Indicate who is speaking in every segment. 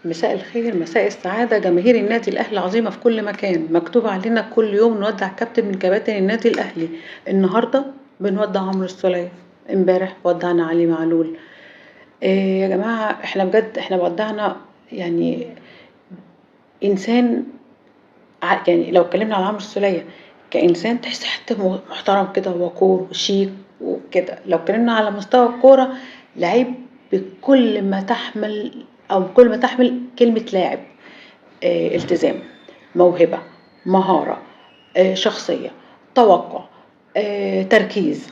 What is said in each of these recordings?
Speaker 1: مساء الخير، مساء السعادة، جماهير النادي الأهلي العظيمة في كل مكان. مكتوب علينا كل يوم نودع كابتن من كباتن النادي الأهلي. النهاردة بنودع عمرو السولية، امبارح ودعنا علي معلول. إيه يا جماعة، احنا بجد احنا ودعنا يعني إنسان. يعني لو اتكلمنا على عمرو السولية كإنسان، تحس حتى محترم كده ووقور وشيك وكده. لو اتكلمنا على مستوى الكورة، لعيب بكل ما تحمل أو بكل ما تحمل كلمة لاعب. التزام، موهبة، مهارة، شخصية، توقع، تركيز،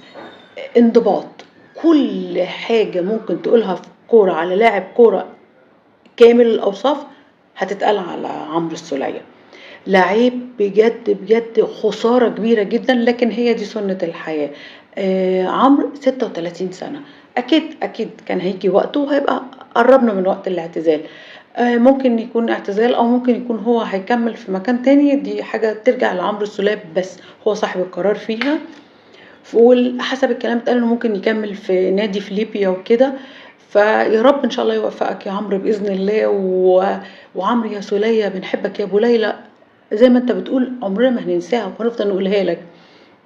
Speaker 1: انضباط. كل حاجة ممكن تقولها في كورة على لاعب كورة كامل الأوصاف هتتقال على عمرو السولية. لعيب بجد بجد، خسارة كبيرة جدا، لكن هي دي سنة الحياة. عمرو 36 سنة. أكيد كان هيجي وقته وهيبقى قربنا من وقت الاعتزال. ممكن يكون اعتزال أو ممكن يكون هو هيكمل في مكان تاني، دي حاجة ترجع لعمرو السولية، بس هو صاحب القرار فيها. وحسب الكلام اتقال انه ممكن يكمل في نادي في ليبيا وكده. فيا رب ان شاء الله يوفقك يا عمرو باذن الله. وعمرو يا سولية بنحبك يا ابو ليلى. زي ما انت بتقول عمرنا ما هننساها وهنفضل نقولها لك.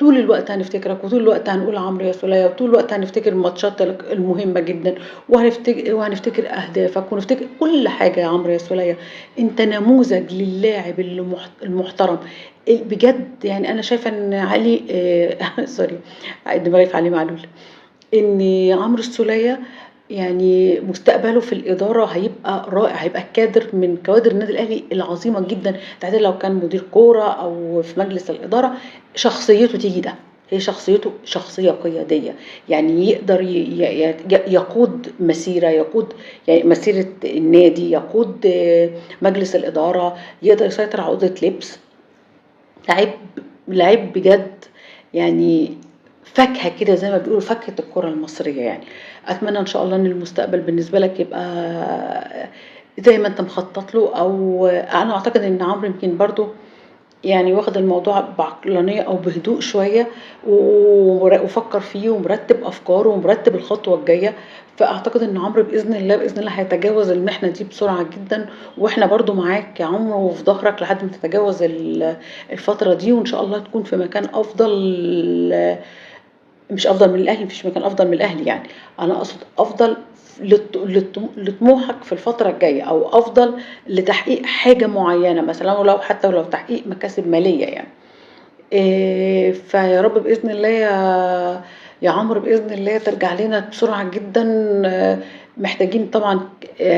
Speaker 1: طول الوقت هنفتكرك، وطول الوقت هنقول عمرو يا سولية، وطول الوقت هنفتكر الماتشات المهمة جدا، وهنفتكر أهدافك، ونفتكر كل حاجة يا عمرو يا سولية. أنت نموذج للاعب المحترم. بجد يعني أنا شايفة إن علي سوري، دماغي في علي معلول. إن عمرو السولية يعني مستقبله في الإدارة هيبقى رائع، هيبقى كادر من كوادر النادي الأهلي العظيمة جدا. تعديل لو كان مدير كورة أو في مجلس الإدارة، شخصيته تيجي ده. هي شخصيته شخصية قيادية، يعني يقدر يقود مسيرة، يقود يعني مسيرة النادي، يقود مجلس الإدارة، يقدر يسيطر على أوضة لبس. لعيب لعيب بجد يعني. فاكهة كده زي ما بيقولوا، فاكهة الكرة المصرية يعني. أتمنى إن شاء الله إن المستقبل بالنسبة لك يبقى زي ما أنت مخطط له. أو أنا أعتقد إن عمرو يمكن برضو يعني واخد الموضوع بعقلانية أو بهدوء شوية، وفكر فيه ومرتب أفكاره ومرتب الخطوة الجاية. فأعتقد إن عمرو بإذن الله هيتجاوز المحنة دي بسرعة جدا. وإحنا برضو معاك يا عمرو وفي ظهرك لحد ما تتجاوز الفترة دي، وإن شاء الله تكون في مكان أفضل. مش أفضل من الأهلي، مفيش مكان أفضل من الأهلي يعني. أنا أقصد أفضل لطموحك في الفترة الجاية، أو أفضل لتحقيق حاجة معينة مثلا، ولو حتى ولو تحقيق مكاسب مالية يعني. فيا رب بإذن الله يا عمرو، بإذن الله ترجع لنا بسرعة جدا. محتاجين طبعا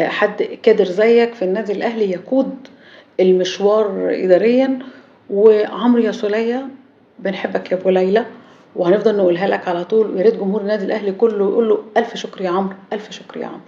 Speaker 1: حد كادر زيك في النادي الأهلي يقود المشوار إداريا. وعمرو يا سولية بنحبك يا ابو ليلى، وهنفضل نقولها لك على طول. ويا ريت جمهور النادي الأهلي كله يقول له ألف شكر يا عمرو، ألف شكر يا عمرو.